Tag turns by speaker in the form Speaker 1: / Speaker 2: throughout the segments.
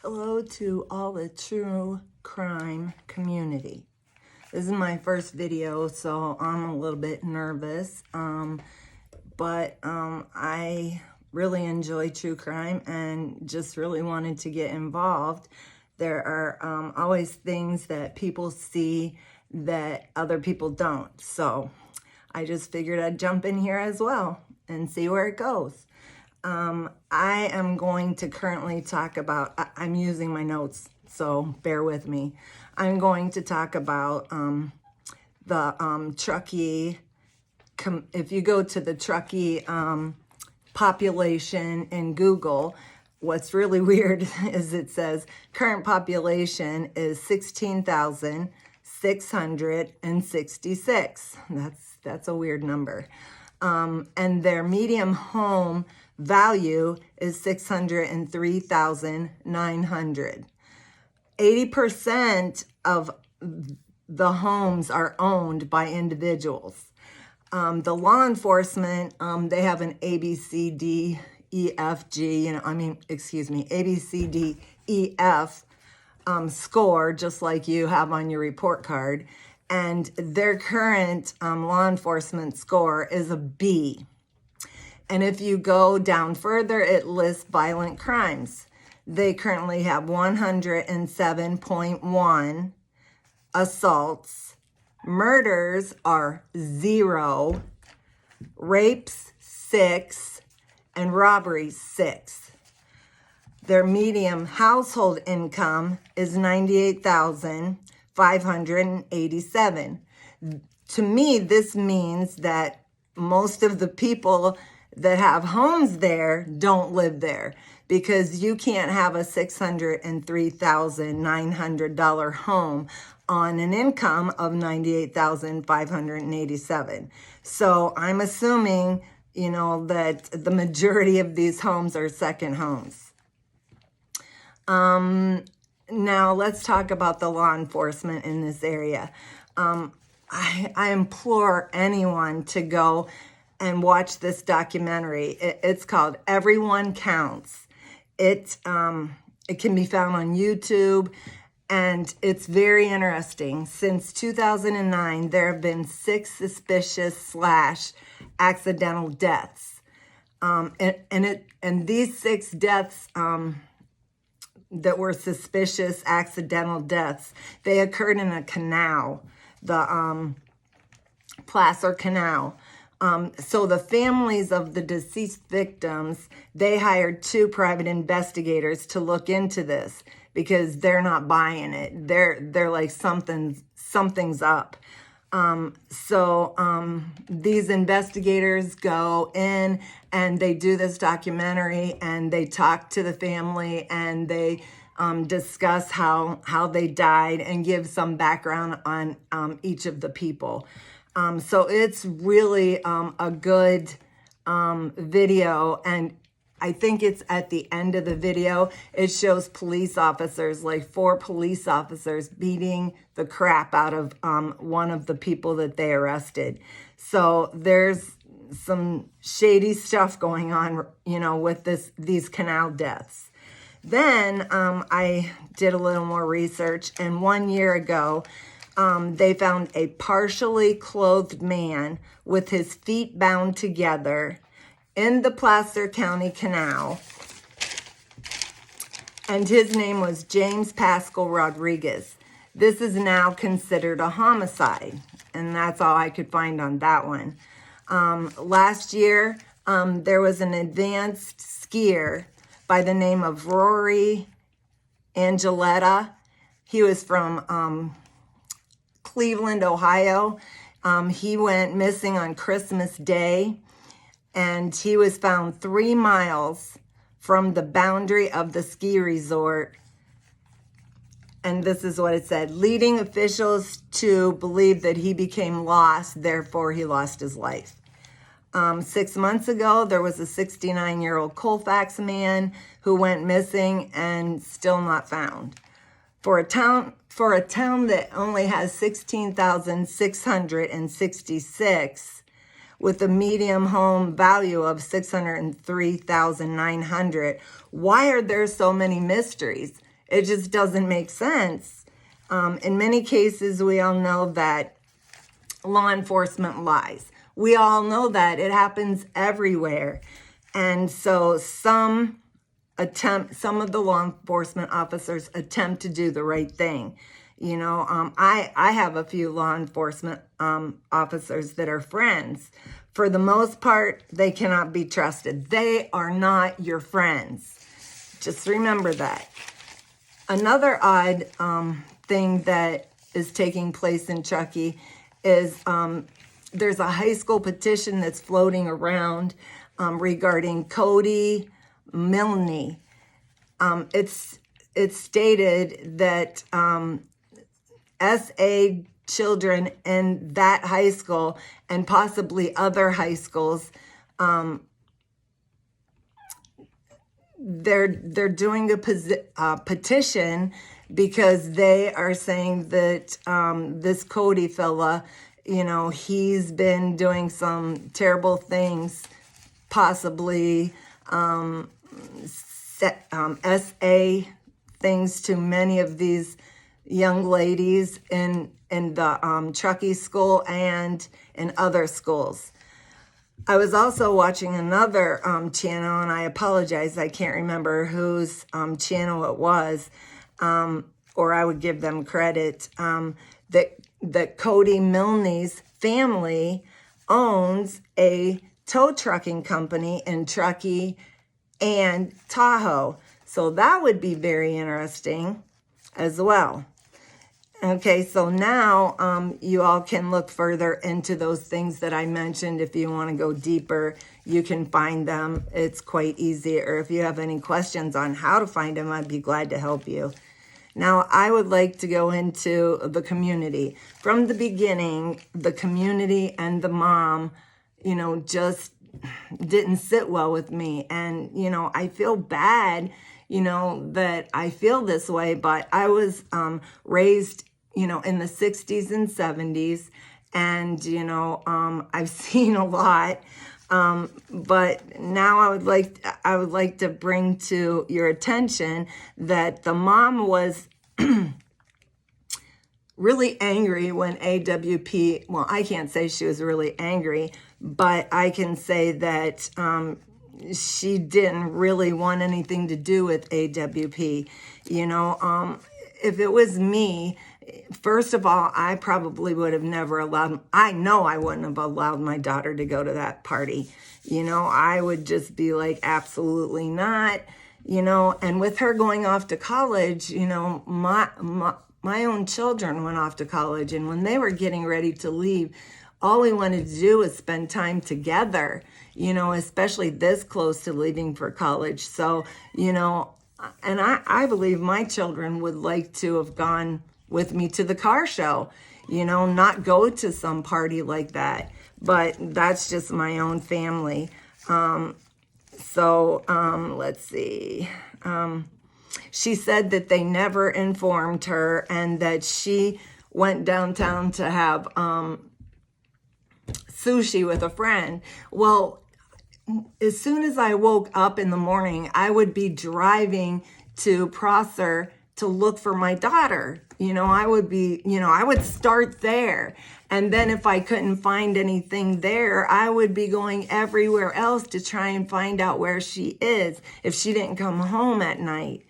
Speaker 1: Hello to all the true crime community. This is my first video, so I'm a little bit nervous, but I really enjoy true crime and just really wanted to get involved. There are always things that people see that other people don't, so I just figured I'd jump in here as well and see where it goes. I am going to currently talk about, I'm using my notes, so bear with me. I'm going to talk about the Truckee, if you go to the Truckee population in Google, what's really weird is it says current population is 16,666. That's a weird number. And their median home value is $603,900. 80% of the homes are owned by individuals. The law enforcement, they have an A, B, C, D, E, F, G, A, B, C, D, E, F score, just like you have on your report card. And their current law enforcement score is a B. And if you go down further, it lists violent crimes. They currently have 107.1 assaults. Murders are 0. Rapes, 6. And robberies, 6. Their median household income is $98,587. To me, this means that most of the people that have homes there don't live there, because you can't have a $603,900 home on an income of $98,587. So I'm assuming, that the majority of these homes are second homes. Now let's talk about the law enforcement in this area. I implore anyone to go and watch this documentary. It's called Everyone Counts. It can be found on YouTube, and it's very interesting. Since 2009, there have been 6 suspicious / accidental deaths. And these 6 deaths that were suspicious accidental deaths, they occurred in a canal, the Placer Canal. So the families of the deceased victims, they hired 2 private investigators to look into this, because they're not buying it. They're like something's up. These investigators go in and they do this documentary, and they talk to the family, and they discuss how they died and give some background on each of the people. So it's really a good video, and I think it's at the end of the video, it shows police officers, like 4 police officers beating the crap out of one of the people that they arrested. So there's some shady stuff going on, with these canal deaths. Then I did a little more research, and 1 year ago, they found a partially clothed man with his feet bound together in the Placer County Canal, and his name was James Pascal Rodriguez. This is now considered a homicide, and that's all I could find on that one. Last year, there was an advanced skier by the name of Rory Angeletta. He was from Cleveland, Ohio. He went missing on Christmas Day, and he was found 3 miles from the boundary of the ski resort. And this is what it said: leading officials to believe that he became lost, therefore he lost his life. 6 months ago, there was a 69-year-old Colfax man who went missing and still not found. For a town that only has 16,666, with a median home value of $603,900, why are there so many mysteries? It just doesn't make sense. In many cases, we all know that law enforcement lies. We all know that. It happens everywhere. And so some of the law enforcement officers attempt to do the right thing. I have a few law enforcement officers that are friends. For the most part, they cannot be trusted. They are not your friends. Just remember that. Another odd thing that is taking place in Truckee is there's a high school petition that's floating around regarding Cody Milne. It's stated that SA children in that high school and possibly other high schools, they're doing a petition because they are saying that this Cody fella, he's been doing some terrible things, possibly SA things to many of these young ladies in the Truckee school and in other schools. I was also watching another channel, and I apologize, I can't remember whose channel it was, or I would give them credit, that Cody Milne's family owns a tow trucking company in Truckee and Tahoe. So that would be very interesting as well. Okay, so now you all can look further into those things that I mentioned. If you want to go deeper, you can find them. It's quite easy. Or if you have any questions on how to find them, I'd be glad to help you. Now, I would like to go into the community. From the beginning, the community and the mom, just didn't sit well with me. And, I feel bad, that I feel this way, but I was raised, in the 60s and 70s. And, I've seen a lot. But now I would like to bring to your attention that the mom was really angry when AWP, well, I can't say she was really angry, but I can say that she didn't really want anything to do with AWP. If it was me, first of all, I probably would have never allowed, I know I wouldn't have allowed my daughter to go to that party. I would just be like, absolutely not, and with her going off to college, my own children went off to college, and when they were getting ready to leave, all we wanted to do was spend time together, especially this close to leaving for college. So, and I believe my children would like to have gone with me to the car show, not go to some party like that. But that's just my own family. Let's see. She said that they never informed her and that she went downtown to have sushi with a friend. Well, as soon as I woke up in the morning, I would be driving to Prosser to look for my daughter. I would start there. And then if I couldn't find anything there, I would be going everywhere else to try and find out where she is if she didn't come home at night.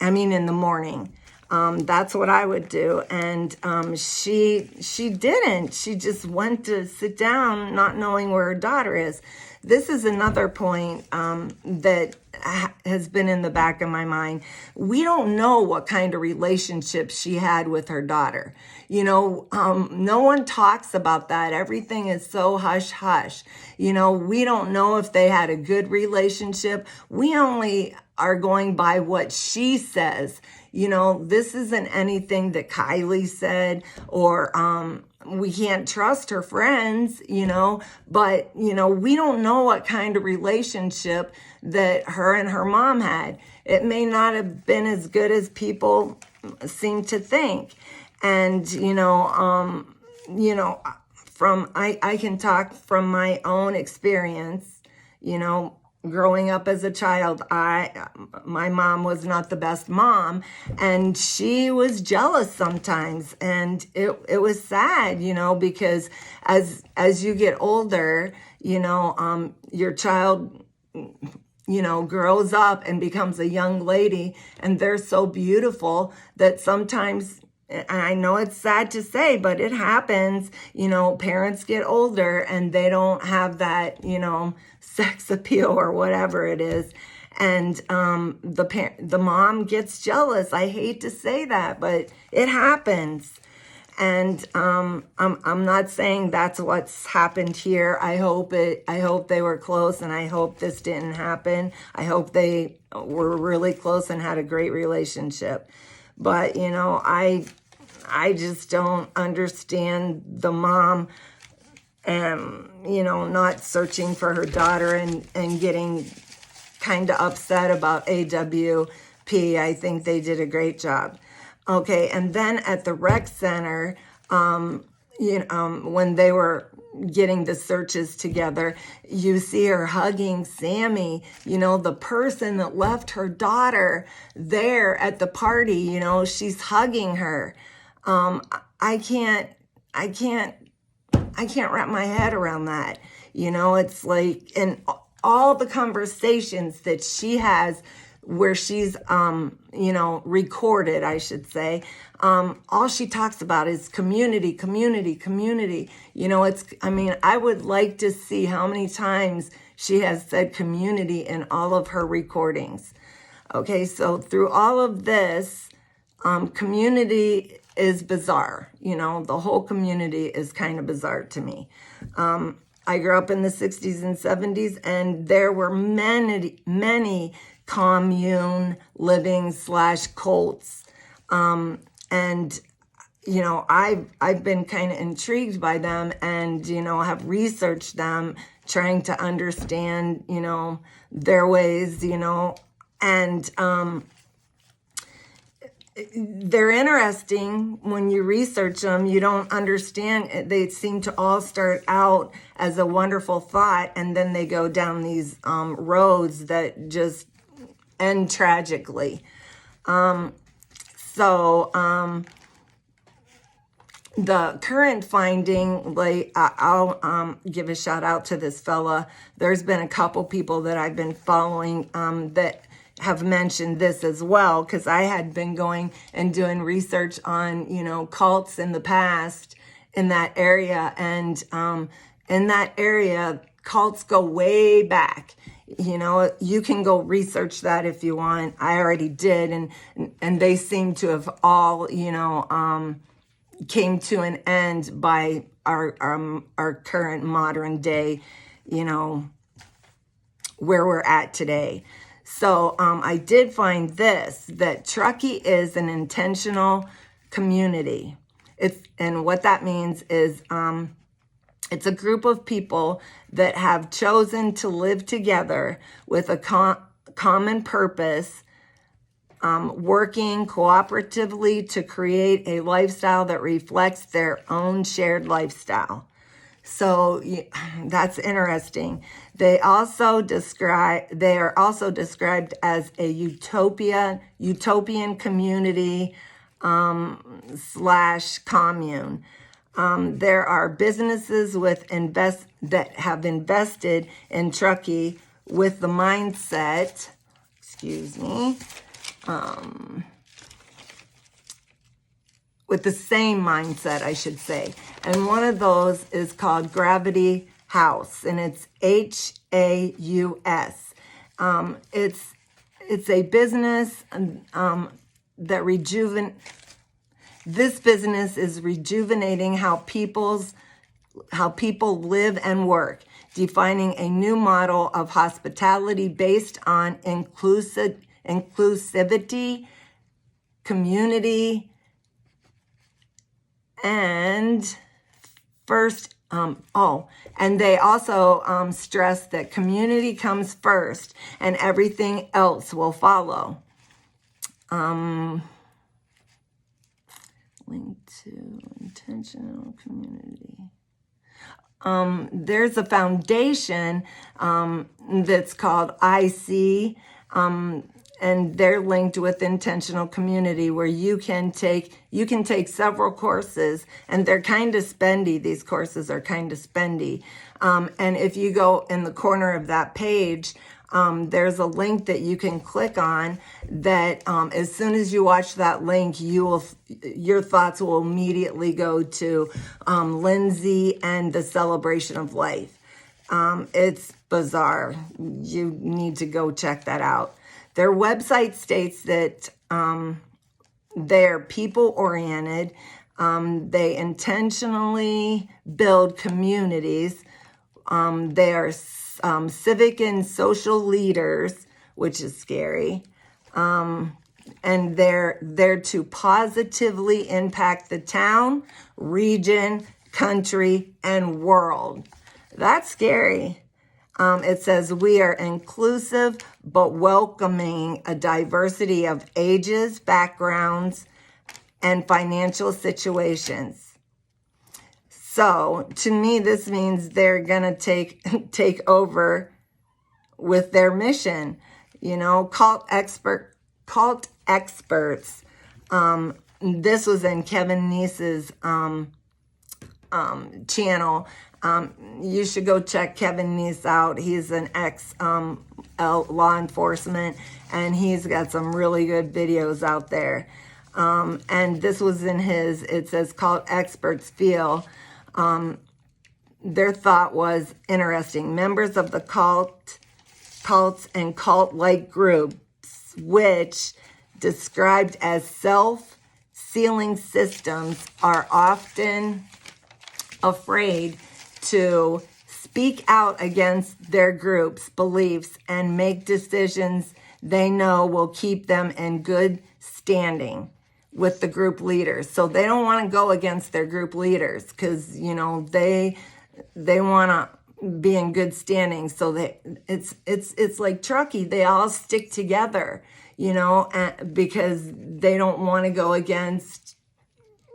Speaker 1: In the morning. That's what I would do. And she didn't. She just went to sit down not knowing where her daughter is. This is another point that has been in the back of my mind. We don't know what kind of relationship she had with her daughter. No one talks about that. Everything is so hush hush. We don't know if they had a good relationship. We only are going by what she says. This isn't anything that Kylie said or we can't trust her friends, but, we don't know what kind of relationship that her and her mom had. It may not have been as good as people seem to think. And, I can talk from my own experience, growing up as a child, my mom was not the best mom, and she was jealous sometimes, and it was sad, because as you get older, your child, grows up and becomes a young lady, and they're so beautiful that sometimes, and I know it's sad to say, but it happens, parents get older and they don't have that, sex appeal or whatever it is. And the mom gets jealous. I hate to say that, but it happens. And I'm not saying that's what's happened here. I hope they were close, and I hope this didn't happen. I hope they were really close and had a great relationship. But I just don't understand the mom, not searching for her daughter and getting kind of upset about AWP. I think they did a great job. Okay, and then at the rec center, when they were getting the searches together, you see her hugging Sammy, the person that left her daughter there at the party, she's hugging her. I can't wrap my head around that. It's like, and all the conversations that she has where she's, recorded, I should say, all she talks about is community, community, community. I would like to see how many times she has said community in all of her recordings. Okay, so through all of this, community is bizarre. The whole community is kind of bizarre to me. I grew up in the 60s and 70s, and there were many commune living / cults. And, I've been kind of intrigued by them, and, have researched them, trying to understand, their ways, and, they're interesting when you research them. You don't understand. They seem to all start out as a wonderful thought, and then they go down these roads that just end tragically. The current finding, I'll give a shout out to this fella. There's been a couple people that I've been following that have mentioned this as well, because I had been going and doing research on, cults in the past in that area. And in that area, cults go way back. You can go research that if you want. I already did. And they seem to have all, came to an end by our current modern day, where we're at today. So I did find that Truckee is an intentional community. And what that means is it's a group of people that have chosen to live together with a common purpose, working cooperatively to create a lifestyle that reflects their own shared lifestyle. So that's interesting. They are also described as a utopian community / commune. There are businesses that have invested in Truckee with the mindset, with the same mindset, I should say. And one of those is called Gravity House, and it's HAUS. It's a business this business is rejuvenating how people live and work, defining a new model of hospitality based on inclusivity, community, and and they also stress that community comes first and everything else will follow. Link to intentional community. there's a foundation that's called IC, and they're linked with Intentional Community, where you can take several courses, and they're kind of spendy. These courses are kind of spendy. And if you go in the corner of that page, there's a link that you can click on that as soon as you watch that link, your thoughts will immediately go to Lindsay and the celebration of life. It's bizarre. You need to go check that out. Their website states that they're people-oriented. They intentionally build communities. They are civic and social leaders, which is scary. And they're to positively impact the town, region, country, and world. That's scary. It says we are inclusive but welcoming a diversity of ages, backgrounds, and financial situations. So to me, this means they're gonna take over with their mission. You know, cult experts. This was in Kevin Neese's channel. You should go check Kevin Neese out. He's an ex law enforcement, and he's got some really good videos out there. And this was in his, it says, cult experts feel. Their thought was interesting. Members of the cults and cult-like groups, which described as self-sealing systems, are often afraid to speak out against their group's beliefs and make decisions they know will keep them in good standing with the group leaders. So they don't want to go against their group leaders because, you know, they want to be in good standing. So it's like Truckee. They all stick together, you know, because they don't want to go against,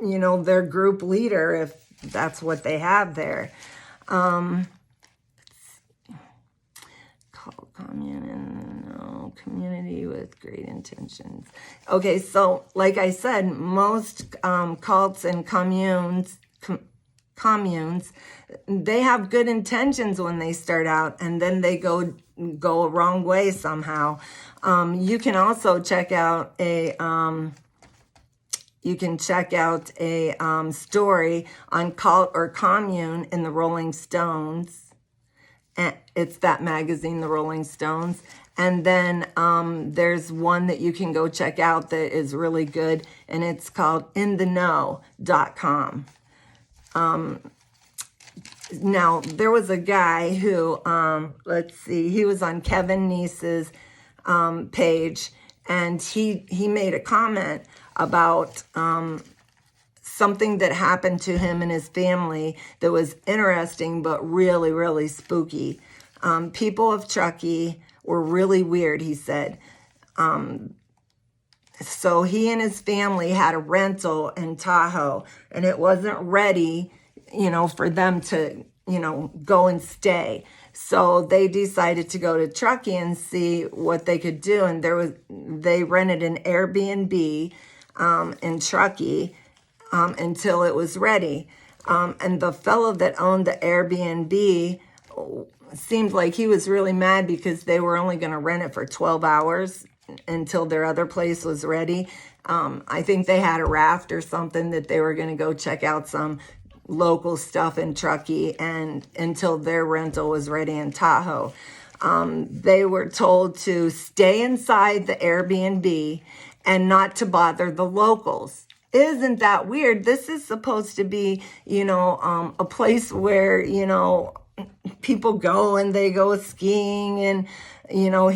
Speaker 1: you know, their group leader if that's what they have there. Community with great intentions. Okay, so like I said, most cults and communes, they have good intentions when they start out, and then they go a wrong way somehow. You can also check out a story on cult or commune in the Rolling Stones. And it's that magazine, the Rolling Stones. And then there's one that you can go check out that is really good, and it's called intheknow.com. Now, there was a guy who, he was on Kevin Neese's page, and he made a comment about something that happened to him and his family that was interesting but really, really spooky. People of Truckee were really weird, he said. So he and his family had a rental in Tahoe, and it wasn't ready, you know, for them to, you know, go and stay. So they decided to go to Truckee and see what they could do. And they rented an Airbnb in Truckee until it was ready. And the fellow that owned the Airbnb seemed like he was really mad because they were only going to rent it for 12 hours until their other place was ready. I think they had a raft or something that they were going to go check out some local stuff in Truckee, and until their rental was ready in Tahoe. They were told to stay inside the Airbnb and not to bother the locals. Isn't that weird? This is supposed to be, you know, a place where, you know, people go and they go skiing, and, you know,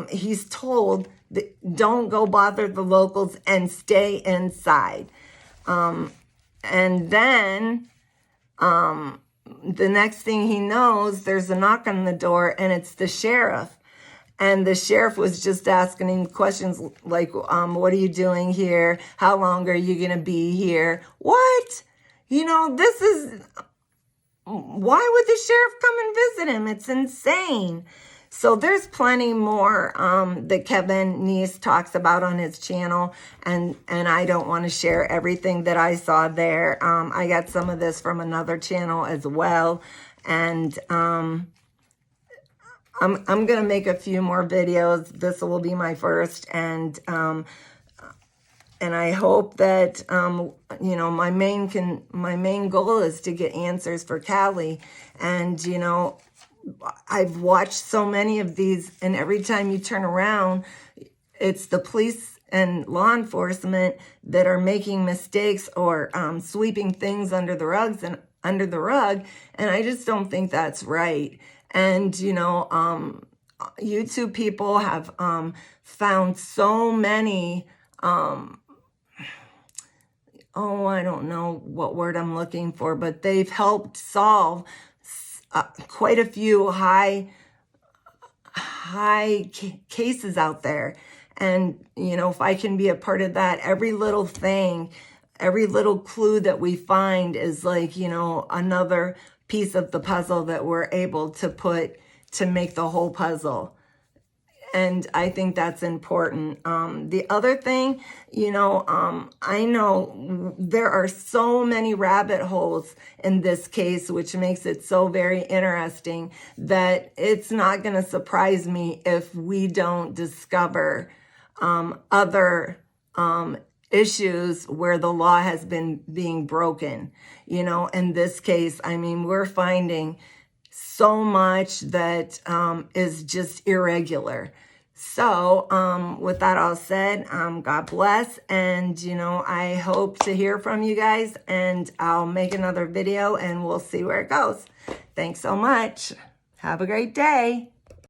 Speaker 1: he's told that don't go bother the locals and stay inside. And then the next thing he knows, there's a knock on the door, and it's the sheriff. And the sheriff was just asking him questions like, what are you doing here? How long are you going to be here? What? You know, this is why would the sheriff come and visit him? It's insane. So there's plenty more that Kevin Neese talks about on his channel, and I don't want to share everything that I saw there. I got some of this from another channel as well, and I'm gonna make a few more videos. This will be my first, and I hope that you know, my main goal is to get answers for Callie, and you know, I've watched so many of these, and every time you turn around, it's the police and law enforcement that are making mistakes or sweeping things under the rug, and I just don't think that's right. And you know, YouTube people have found so many. I don't know what word I'm looking for, but they've helped solve quite a few high cases out there. And, you know, if I can be a part of that, every little thing, every little clue that we find is like, you know, another piece of the puzzle that we're able to put to make the whole puzzle. And I think that's important. The other thing, you know, I know there are so many rabbit holes in this case, which makes it so very interesting that it's not going to surprise me if we don't discover other issues where the law has been being broken. You know, in this case, I mean, we're finding so much that is just irregular. So with that all said, God bless, and you know, I hope to hear from you guys, and I'll make another video and we'll see where it goes. Thanks so much. Have a great day.